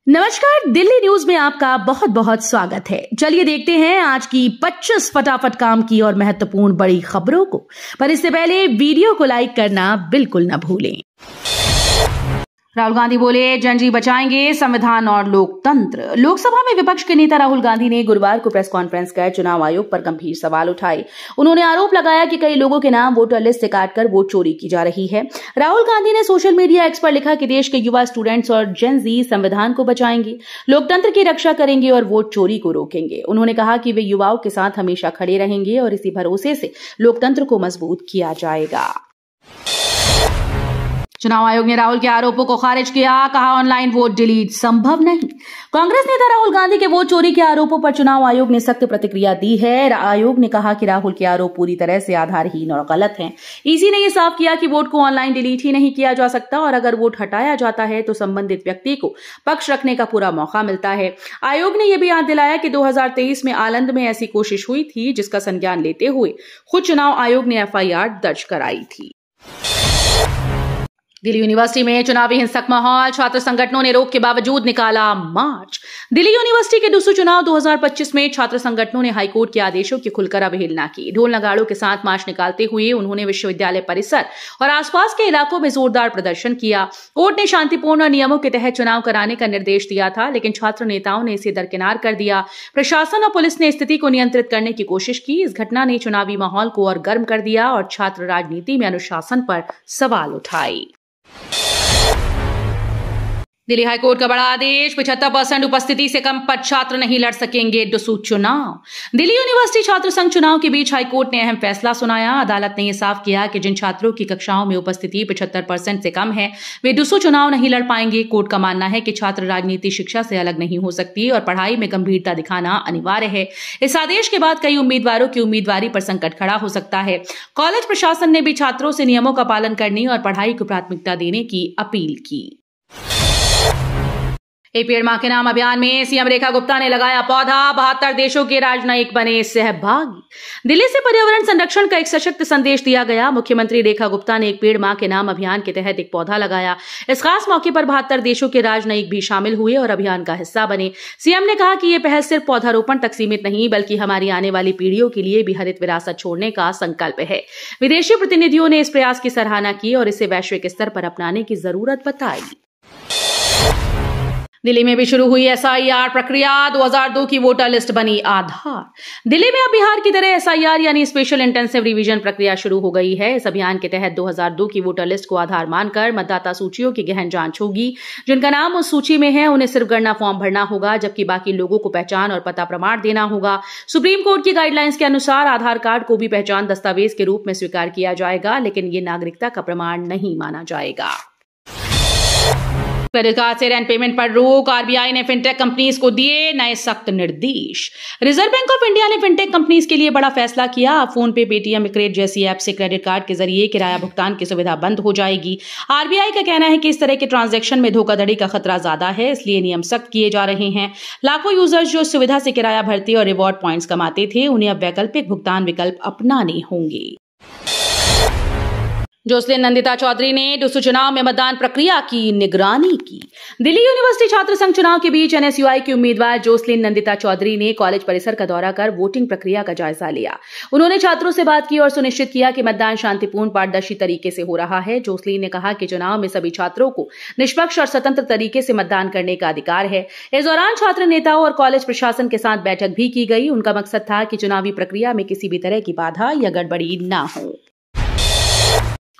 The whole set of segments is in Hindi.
नमस्कार, दिल्ली न्यूज में आपका बहुत बहुत स्वागत है। चलिए देखते हैं आज की 25 फटाफट काम की और महत्वपूर्ण बड़ी खबरों को। पर इससे पहले वीडियो को लाइक करना बिल्कुल न भूलें। राहुल गांधी बोले, जनजी बचाएंगे संविधान और लोकतंत्र। लोकसभा में विपक्ष के नेता राहुल गांधी ने गुरुवार को प्रेस कॉन्फ्रेंस कर चुनाव आयोग पर गंभीर सवाल उठाए। उन्होंने आरोप लगाया कि कई लोगों के नाम वोटर लिस्ट से काटकर वोट चोरी की जा रही है। राहुल गांधी ने सोशल मीडिया एक्स पर लिखा कि देश के युवा, स्टूडेंट्स और जनजी संविधान को बचाएंगे, लोकतंत्र की रक्षा करेंगे और वोट चोरी को रोकेंगे। उन्होंने कहा कि वे युवाओं के साथ हमेशा खड़े रहेंगे और इसी भरोसे से लोकतंत्र को मजबूत किया जाएगा। चुनाव आयोग ने राहुल के आरोपों को खारिज किया। कहा, ऑनलाइन वोट डिलीट संभव नहीं। कांग्रेस नेता राहुल गांधी के वोट चोरी के आरोपों पर चुनाव आयोग ने सख्त प्रतिक्रिया दी है। आयोग ने कहा कि राहुल के आरोप पूरी तरह से आधारहीन और गलत हैं। ईसी ने यह साफ किया कि वोट को ऑनलाइन डिलीट ही नहीं किया जा सकता और अगर वोट हटाया जाता है तो संबंधित व्यक्ति को पक्ष रखने का पूरा मौका मिलता है। आयोग ने यह भी याद दिलाया कि 2023 में आलंद में ऐसी कोशिश हुई थी, जिसका संज्ञान लेते हुए खुद चुनाव आयोग ने एफआईआर दर्ज कराई थी। दिल्ली यूनिवर्सिटी में चुनावी हिंसक माहौल, छात्र संगठनों ने रोक के बावजूद निकाला मार्च। दिल्ली यूनिवर्सिटी के डुसू चुनाव 2025 में छात्र संगठनों ने हाईकोर्ट के आदेशों की खुलकर अवहेलना की। ढोल नगाड़ों के साथ मार्च निकालते हुए उन्होंने विश्वविद्यालय परिसर और आसपास के इलाकों में जोरदार प्रदर्शन किया। कोर्ट ने शांतिपूर्ण नियमों के तहत चुनाव कराने का निर्देश दिया था, लेकिन छात्र नेताओं ने इसे दरकिनार कर दिया। प्रशासन और पुलिस ने स्थिति को नियंत्रित करने की कोशिश की। इस घटना ने चुनावी माहौल को और गर्म कर दिया और छात्र राजनीति में अनुशासन पर सवाल उठाए। दिल्ली हाईकोर्ट का बड़ा आदेश, 75% उपस्थिति से कम पद छात्र नहीं लड़ सकेंगे डुसू चुनाव। दिल्ली यूनिवर्सिटी छात्र संघ चुनाव के बीच हाईकोर्ट ने अहम फैसला सुनाया। अदालत ने यह साफ किया कि जिन छात्रों की कक्षाओं में उपस्थिति 75% से कम है, वे डुसू चुनाव नहीं लड़ पाएंगे। कोर्ट का मानना है कि छात्र राजनीति शिक्षा से अलग नहीं हो सकती और पढ़ाई में गंभीरता दिखाना अनिवार्य है। इस आदेश के बाद कई उम्मीदवारों की उम्मीदवारी पर संकट खड़ा हो सकता है। कॉलेज प्रशासन ने भी छात्रों से नियमों का पालन करने और पढ़ाई को प्राथमिकता देने की अपील की। एक पेड़ मां के नाम अभियान में सीएम रेखा गुप्ता ने लगाया पौधा, 72 देशों के राजनयिक बने सहभागी। दिल्ली से पर्यावरण संरक्षण का एक सशक्त संदेश दिया गया। मुख्यमंत्री रेखा गुप्ता ने एक पेड़ मां के नाम अभियान के तहत एक पौधा लगाया। इस खास मौके पर 72 देशों के राजनयिक भी शामिल हुए और अभियान का हिस्सा बने। सीएम ने कहा कि यह पहल सिर्फ पौधारोपण तक सीमित नहीं, बल्कि हमारी आने वाली पीढ़ियों के लिए भी हरित विरासत छोड़ने का संकल्प है। विदेशी प्रतिनिधियों ने इस प्रयास की सराहना की और इसे वैश्विक स्तर पर अपनाने की जरूरत बताई। दिल्ली में भी शुरू हुई एसआईआर प्रक्रिया। 2002 की वोटर लिस्ट बनी आधार। दिल्ली में अब बिहार की तरह एसआईआर यानी स्पेशल इंटेंसिव रिवीजन प्रक्रिया शुरू हो गई है। इस अभियान के तहत 2002 की वोटर लिस्ट को आधार मानकर मतदाता सूचियों की गहन जांच होगी। जिनका नाम उस सूची में है उन्हें सिर्फ गणना फॉर्म भरना होगा, जबकि बाकी लोगों को पहचान और पता प्रमाण देना होगा। सुप्रीम कोर्ट की गाइडलाइंस के अनुसार आधार कार्ड को भी पहचान दस्तावेज के रूप में स्वीकार किया जाएगा, लेकिन ये नागरिकता का प्रमाण नहीं माना जाएगा। क्रेडिट कार्ड से रेंट पेमेंट पर रोक। आरबीआई ने फिनटेक कंपनीज को दिए नए सख्त निर्देश। रिजर्व बैंक ऑफ इंडिया ने फिनटेक कंपनीज के लिए बड़ा फैसला किया। अब फोन पे, पेटीएम, क्रेडिट जैसी ऐप से क्रेडिट कार्ड के जरिए किराया भुगतान की सुविधा बंद हो जाएगी। आरबीआई का कहना है कि इस तरह के ट्रांजैक्शन में धोखाधड़ी का खतरा ज्यादा है, इसलिए नियम सख्त किए जा रहे हैं। लाखों यूजर्स जो सुविधा से किराया भरते और रिवॉर्ड पॉइंट्स कमाते थे, उन्हें अब वैकल्पिक भुगतान विकल्प अपनाने होंगे। जोसलिन नंदिता चौधरी ने डुसू चुनाव में मतदान प्रक्रिया की निगरानी की। दिल्ली यूनिवर्सिटी छात्र संघ चुनाव के बीच एनएसयूआई की उम्मीदवार जोसलिन नंदिता चौधरी ने कॉलेज परिसर का दौरा कर वोटिंग प्रक्रिया का जायजा लिया। उन्होंने छात्रों से बात की और सुनिश्चित किया कि मतदान शांतिपूर्ण, पारदर्शी तरीके से हो रहा है। जोसलिन ने कहा कि चुनाव में सभी छात्रों को निष्पक्ष और स्वतंत्र तरीके से मतदान करने का अधिकार है। इस दौरान छात्र नेताओं और कॉलेज प्रशासन के साथ बैठक भी की गई। उनका मकसद था कि चुनावी प्रक्रिया में किसी भी तरह की बाधा या गड़बड़ी न हो।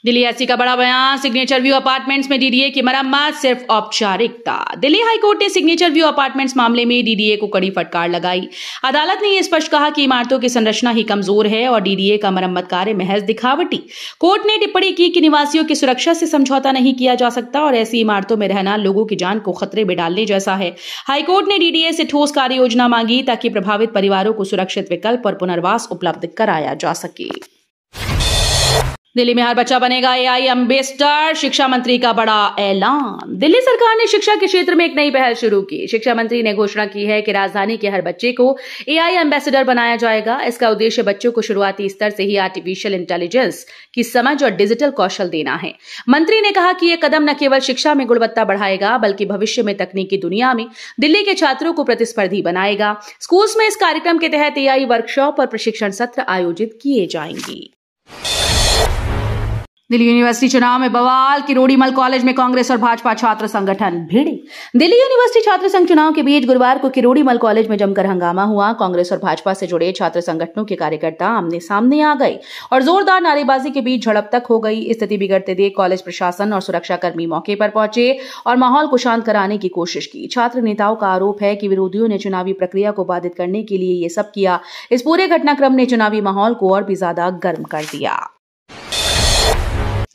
दिल्ली एससी का बड़ा बयान। सिग्नेचर व्यू अपार्टमेंट्स में डीडीए की मरम्मत सिर्फ औपचारिकता। दिल्ली हाईकोर्ट ने सिग्नेचर व्यू अपार्टमेंट्स मामले में डीडीए को कड़ी फटकार लगाई। अदालत ने यह स्पष्ट कहा कि इमारतों की संरचना ही कमजोर है और डीडीए का मरम्मत कार्य महज दिखावटी। कोर्ट ने टिप्पणी की कि निवासियों की सुरक्षा से समझौता नहीं किया जा सकता और ऐसी इमारतों में रहना लोगों की जान को खतरे में डालने जैसा है। हाईकोर्ट ने डीडीए से ठोस कार्य योजना मांगी ताकि प्रभावित परिवारों को सुरक्षित विकल्प और पुनर्वास उपलब्ध कराया जा सके। दिल्ली में हर बच्चा बनेगा एआई एम्बेसडर, शिक्षा मंत्री का बड़ा ऐलान। दिल्ली सरकार ने शिक्षा के क्षेत्र में एक नई पहल शुरू की। शिक्षा मंत्री ने घोषणा की है कि राजधानी के हर बच्चे को एआई एम्बेसडर बनाया जाएगा। इसका उद्देश्य बच्चों को शुरुआती स्तर से ही आर्टिफिशियल इंटेलिजेंस की समझ और डिजिटल कौशल देना है। मंत्री ने कहा कि यह कदम न केवल शिक्षा में गुणवत्ता बढ़ाएगा बल्कि भविष्य में तकनीकी दुनिया में दिल्ली के छात्रों को प्रतिस्पर्धी बनाएगा। स्कूल्स में इस कार्यक्रम के तहत एआई वर्कशॉप और प्रशिक्षण सत्र आयोजित किए जाएंगे। दिल्ली यूनिवर्सिटी चुनाव में बवाल, किरोड़ीमल कॉलेज में कांग्रेस और भाजपा छात्र संगठन भिड़े। दिल्ली यूनिवर्सिटी छात्र संघ चुनाव के बीच गुरुवार को किरोड़ीमल कॉलेज में जमकर हंगामा हुआ। कांग्रेस और भाजपा से जुड़े छात्र संगठनों के कार्यकर्ता आमने सामने आ गए और जोरदार नारेबाजी के बीच झड़प तक हो गई। स्थिति बिगड़ते देख कॉलेज प्रशासन और सुरक्षाकर्मी मौके पर पहुंचे और माहौल को शांत कराने की कोशिश की। छात्र नेताओं का आरोप है कि विरोधियों ने चुनावी प्रक्रिया को बाधित करने के लिए ये सब किया। इस पूरे घटनाक्रम ने चुनावी माहौल को और भी ज्यादा गर्म कर दिया।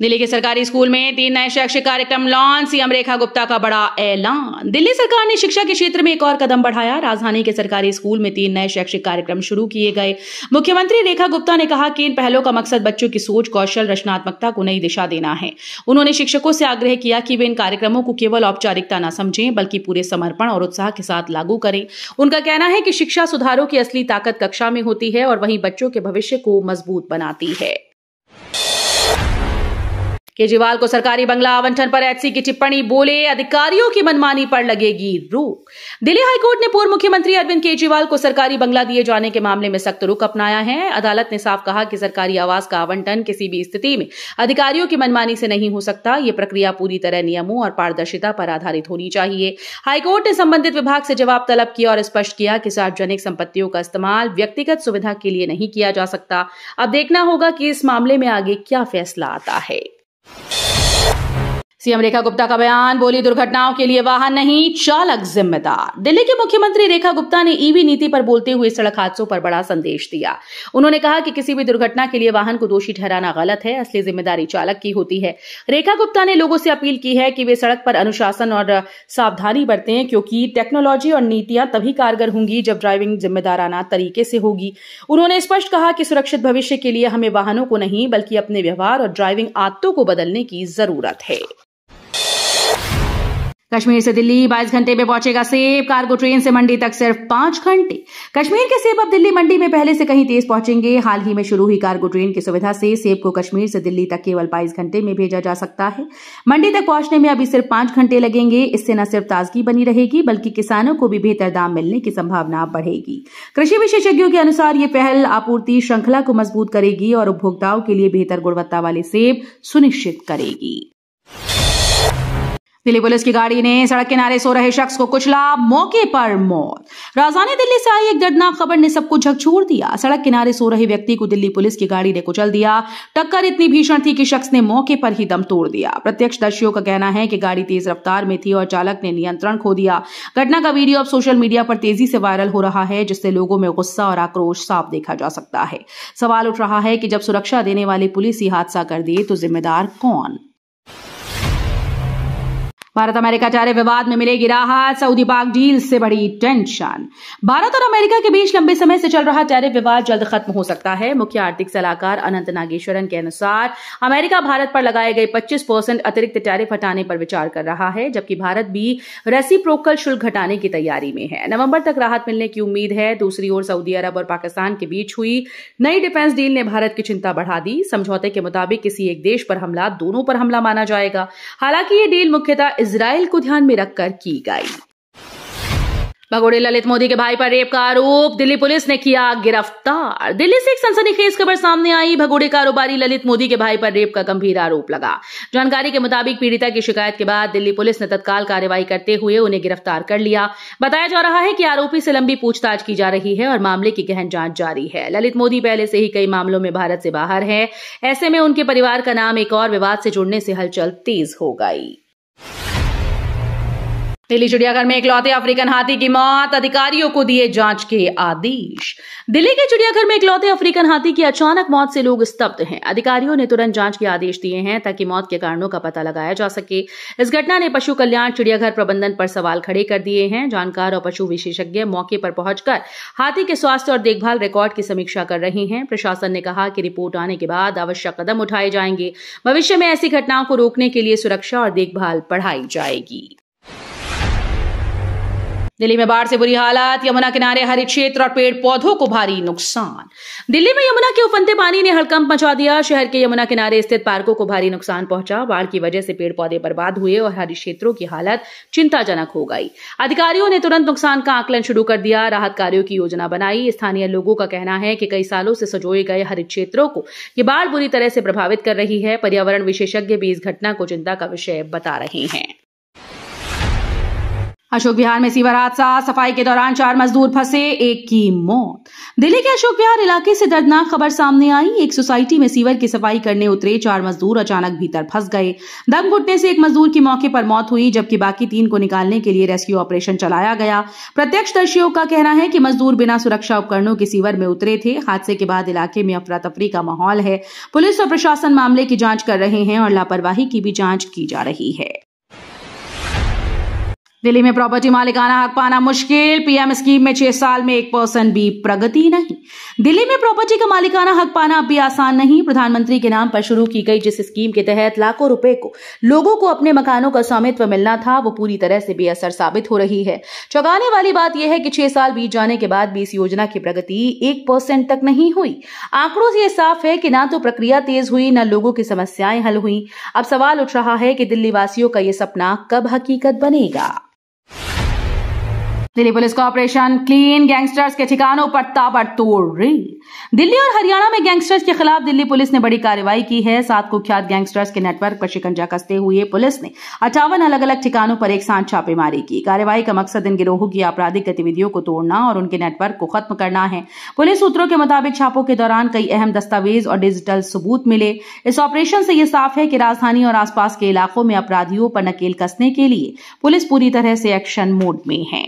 दिल्ली के सरकारी स्कूल में 3 नए शैक्षिक कार्यक्रम लॉन्च, सीएम रेखा गुप्ता का बड़ा ऐलान। दिल्ली सरकार ने शिक्षा के क्षेत्र में एक और कदम बढ़ाया। राजधानी के सरकारी स्कूल में 3 नए शैक्षिक कार्यक्रम शुरू किए गए। मुख्यमंत्री रेखा गुप्ता ने कहा कि इन पहलों का मकसद बच्चों की सोच, कौशल, रचनात्मकता को नई दिशा देना है। उन्होंने शिक्षकों से आग्रह किया कि वे इन कार्यक्रमों को केवल औपचारिकता न समझें बल्कि पूरे समर्पण और उत्साह के साथ लागू करें। उनका कहना है कि शिक्षा सुधारों की असली ताकत कक्षा में होती है और वहीं बच्चों के भविष्य को मजबूत बनाती है। केजरीवाल को सरकारी बंगला आवंटन पर एचसी की टिप्पणी, बोले अधिकारियों की मनमानी पर लगेगी रोक। दिल्ली हाईकोर्ट ने पूर्व मुख्यमंत्री अरविंद केजरीवाल को सरकारी बंगला दिए जाने के मामले में सख्त रुख अपनाया है। अदालत ने साफ कहा कि सरकारी आवास का आवंटन किसी भी स्थिति में अधिकारियों की मनमानी से नहीं हो सकता। ये प्रक्रिया पूरी तरह नियमों और पारदर्शिता पर आधारित होनी चाहिए। हाईकोर्ट ने संबंधित विभाग से जवाब तलब किया और स्पष्ट किया कि सार्वजनिक संपत्तियों का इस्तेमाल व्यक्तिगत सुविधा के लिए नहीं किया जा सकता। अब देखना होगा कि इस मामले में आगे क्या फैसला आता है। सीएम रेखा गुप्ता का बयान, बोली दुर्घटनाओं के लिए वाहन नहीं चालक जिम्मेदार। दिल्ली के मुख्यमंत्री रेखा गुप्ता ने ईवी नीति पर बोलते हुए सड़क हादसों पर बड़ा संदेश दिया। उन्होंने कहा कि किसी भी दुर्घटना के लिए वाहन को दोषी ठहराना गलत है, असली जिम्मेदारी चालक की होती है। रेखा गुप्ता ने लोगों से अपील की है कि वे सड़क पर अनुशासन और सावधानी बरतें, क्योंकि टेक्नोलॉजी और नीतियां तभी कारगर होंगी जब ड्राइविंग जिम्मेदाराना तरीके से होगी। उन्होंने स्पष्ट कहा कि सुरक्षित भविष्य के लिए हमें वाहनों को नहीं बल्कि अपने व्यवहार और ड्राइविंग आदतों को बदलने की जरूरत है। कश्मीर से दिल्ली 22 घंटे में पहुंचेगा सेब, कार्गो ट्रेन से मंडी तक सिर्फ 5 घंटे। कश्मीर के सेब अब दिल्ली मंडी में पहले से कहीं तेज पहुंचेंगे। हाल ही में शुरू हुई कार्गो ट्रेन की सुविधा से सेब को कश्मीर से दिल्ली तक केवल 22 घंटे में भेजा जा सकता है। मंडी तक पहुंचने में अभी सिर्फ 5 घंटे लगेंगे। इससे न सिर्फ ताजगी बनी रहेगी बल्कि किसानों को भी बेहतर दाम मिलने की संभावना बढ़ेगी। कृषि विशेषज्ञों के अनुसार ये पहल आपूर्ति श्रृंखला को मजबूत करेगी और उपभोक्ताओं के लिए बेहतर गुणवत्ता वाले सेब सुनिश्चित करेगी। दिल्ली पुलिस की गाड़ी ने सड़क किनारे सो रहे शख्स को कुचला, मौके पर मौत। राजधानी दिल्ली से आई एक दर्दनाक खबर ने सबको झकझोर दिया। सड़क किनारे सो रहे व्यक्ति को दिल्ली पुलिस की गाड़ी ने कुचल दिया। टक्कर इतनी भीषण थी कि शख्स ने मौके पर ही दम तोड़ दिया। प्रत्यक्षदर्शियों का कहना है कि गाड़ी तेज रफ्तार में थी और चालक ने नियंत्रण खो दिया। घटना का वीडियो अब सोशल मीडिया पर तेजी से वायरल हो रहा है, जिससे लोगों में गुस्सा और आक्रोश साफ देखा जा सकता है। सवाल उठ रहा है कि जब सुरक्षा देने वाली पुलिस ही हादसा कर दे तो जिम्मेदार कौन? भारत अमेरिका टैरिफ विवाद में मिलेगी राहत, सऊदी पाक डील से बड़ी टेंशन। भारत और अमेरिका के बीच लंबे समय से चल रहा टैरिफ विवाद जल्द खत्म हो सकता है। मुख्य आर्थिक सलाहकार अनंत नागेश्वरन के अनुसार अमेरिका भारत पर लगाए गए 25% अतिरिक्त टैरिफ हटाने पर विचार कर रहा है, जबकि भारत भी रेसिप्रोकल शुल्क घटाने की तैयारी में है। नवंबर तक राहत मिलने की उम्मीद है। दूसरी ओर सऊदी अरब और पाकिस्तान के बीच हुई नई डिफेंस डील ने भारत की चिंता बढ़ा दी। समझौते के मुताबिक किसी एक देश पर हमला दोनों पर हमला माना जाएगा। हालांकि ये डील मुख्यतः इजराइल को ध्यान में रखकर की गई। भगोड़े ललित मोदी के भाई पर रेप का आरोप, दिल्ली पुलिस ने किया गिरफ्तार। दिल्ली से एक सनसनीखेज खबर सामने आई। भगोड़े कारोबारी ललित मोदी के भाई पर रेप का गंभीर आरोप लगा। जानकारी के मुताबिक पीड़िता की शिकायत के बाद दिल्ली पुलिस ने तत्काल कार्रवाई करते हुए उन्हें गिरफ्तार कर लिया। बताया जा रहा है कि आरोपी से लंबी पूछताछ की जा रही है और मामले की गहन जांच जारी है। ललित मोदी पहले से ही कई मामलों में भारत से बाहर है। ऐसे में उनके परिवार का नाम एक और विवाद से जुड़ने से हलचल तेज हो गई। दिल्ली चिड़ियाघर में इकलौते अफ्रीकन हाथी की मौत, अधिकारियों को दिए जांच के आदेश। दिल्ली के चिड़ियाघर में इकलौते अफ्रीकन हाथी की अचानक मौत से लोग स्तब्ध हैं। अधिकारियों ने तुरंत जांच के आदेश दिए हैं ताकि मौत के कारणों का पता लगाया जा सके। इस घटना ने पशु कल्याण चिड़ियाघर प्रबंधन पर सवाल खड़े कर दिए हैं। जानकार और पशु विशेषज्ञ मौके पर पहुंचकर हाथी के स्वास्थ्य और देखभाल रिकॉर्ड की समीक्षा कर रहे हैं। प्रशासन ने कहा कि रिपोर्ट आने के बाद आवश्यक कदम उठाए जाएंगे। भविष्य में ऐसी घटनाओं को रोकने के लिए सुरक्षा और देखभाल बढ़ाई जाएगी। दिल्ली में बाढ़ से बुरी हालत, यमुना किनारे हरित क्षेत्र और पेड़ पौधों को भारी नुकसान। दिल्ली में यमुना के उफनते पानी ने हड़कंप मचा दिया। शहर के यमुना किनारे स्थित पार्कों को भारी नुकसान पहुंचा। बाढ़ की वजह से पेड़ पौधे बर्बाद हुए और हरित क्षेत्रों की हालत चिंताजनक हो गई। अधिकारियों ने तुरंत नुकसान का आकलन शुरू कर दिया, राहत कार्यों की योजना बनाई। स्थानीय लोगों का कहना है कि कई सालों से संजोए गए हरित क्षेत्रों को ये बाढ़ बुरी तरह से प्रभावित कर रही है। पर्यावरण विशेषज्ञ भी इस घटना को चिंता का विषय बता रहे हैं। अशोक विहार में सीवर हादसा, सफाई के दौरान 4 मजदूर फंसे, एक की मौत। दिल्ली के अशोक विहार इलाके से दर्दनाक खबर सामने आई। एक सोसाइटी में सीवर की सफाई करने उतरे 4 मजदूर अचानक भीतर फंस गए। दम घुटने से एक मजदूर की मौके पर मौत हुई, जबकि बाकी 3 को निकालने के लिए रेस्क्यू ऑपरेशन चलाया गया। प्रत्यक्षदर्शियों का कहना है कि मजदूर बिना सुरक्षा उपकरणों के सीवर में उतरे थे। हादसे के बाद इलाके में अफरा तफरी का माहौल है। पुलिस और प्रशासन मामले की जांच कर रहे हैं और लापरवाही की भी जांच की जा रही है। दिल्ली में प्रॉपर्टी मालिकाना हक पाना मुश्किल, पीएम स्कीम में 6 साल में 1% भी प्रगति नहीं। दिल्ली में प्रॉपर्टी का मालिकाना हक पाना अब भी आसान नहीं। प्रधानमंत्री के नाम पर शुरू की गई जिस स्कीम के तहत लाखों रुपए को लोगों को अपने मकानों का स्वामित्व मिलना था, वो पूरी तरह से बेअसर साबित हो रही है। चौंकाने वाली बात यह है कि 6 साल बीत जाने के बाद भी इस योजना की प्रगति 1% तक नहीं हुई। आंकड़ों से यह साफ है कि ना तो प्रक्रिया तेज हुई, न लोगों की समस्याएं हल हुई। अब सवाल उठ रहा है कि दिल्ली वासियों का यह सपना कब हकीकत बनेगा। दिल्ली पुलिस का ऑपरेशन क्लीन, गैंगस्टर्स के ठिकानों पर ताबड़तोड़ रेड। दिल्ली और हरियाणा में गैंगस्टर्स के खिलाफ दिल्ली पुलिस ने बड़ी कार्रवाई की है। 7 कुख्यात गैंगस्टर्स के नेटवर्क पर शिकंजा कसते हुए पुलिस ने 58 अलग अलग ठिकानों पर एक साथ छापेमारी की। कार्रवाई का मकसद इन गिरोहों की आपराधिक गतिविधियों को तोड़ना और उनके नेटवर्क को खत्म करना है। पुलिस सूत्रों के मुताबिक छापों के दौरान कई अहम दस्तावेज और डिजिटल सबूत मिले। इस ऑपरेशन से यह साफ है कि राजधानी और आसपास के इलाकों में अपराधियों पर नकेल कसने के लिए पुलिस पूरी तरह से एक्शन मोड में है।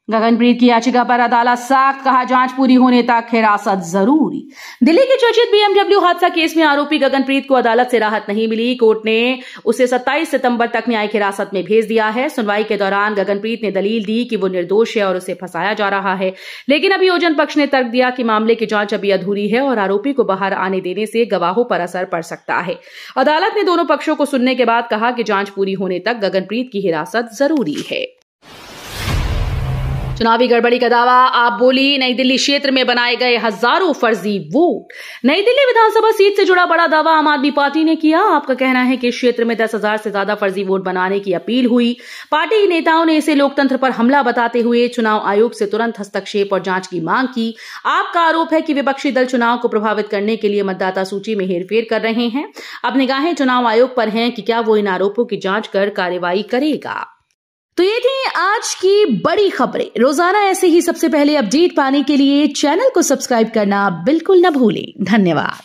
गगनप्रीत की याचिका पर अदालत सख्त, कहा जांच पूरी होने तक हिरासत जरूरी। दिल्ली के चर्चित BMW हादसा केस में आरोपी गगनप्रीत को अदालत से राहत नहीं मिली। कोर्ट ने उसे 27 सितंबर तक न्यायिक हिरासत में भेज दिया है। सुनवाई के दौरान गगनप्रीत ने दलील दी कि वो निर्दोष है और उसे फंसाया जा रहा है, लेकिन अभियोजन पक्ष ने तर्क दिया कि मामले की जांच अभी अधूरी है और आरोपी को बाहर आने देने से गवाहों पर असर पड़ सकता है। अदालत ने दोनों पक्षों को सुनने के बाद कहा कि जांच पूरी होने तक गगनप्रीत की हिरासत जरूरी है। चुनावी गड़बड़ी का दावा, आप बोली, नई दिल्ली क्षेत्र में बनाए गए हजारों फर्जी वोट। नई दिल्ली विधानसभा सीट से जुड़ा बड़ा दावा आम आदमी पार्टी ने किया। आपका कहना है कि इस क्षेत्र में 10,000 से ज्यादा फर्जी वोट बनाने की अपील हुई। पार्टी नेताओं ने इसे लोकतंत्र पर हमला बताते हुए चुनाव आयोग से तुरंत हस्तक्षेप और जांच की मांग की। आपका आरोप है कि विपक्षी दल चुनाव को प्रभावित करने के लिए मतदाता सूची में हेरफेर कर रहे हैं। अब निगाहें चुनाव आयोग पर हैं कि क्या वो इन आरोपों की जांच कर कार्रवाई करेगा। तो ये थी आज की बड़ी खबरें। रोजाना ऐसे ही सबसे पहले अपडेट पाने के लिए चैनल को सब्सक्राइब करना बिल्कुल न भूलें। धन्यवाद।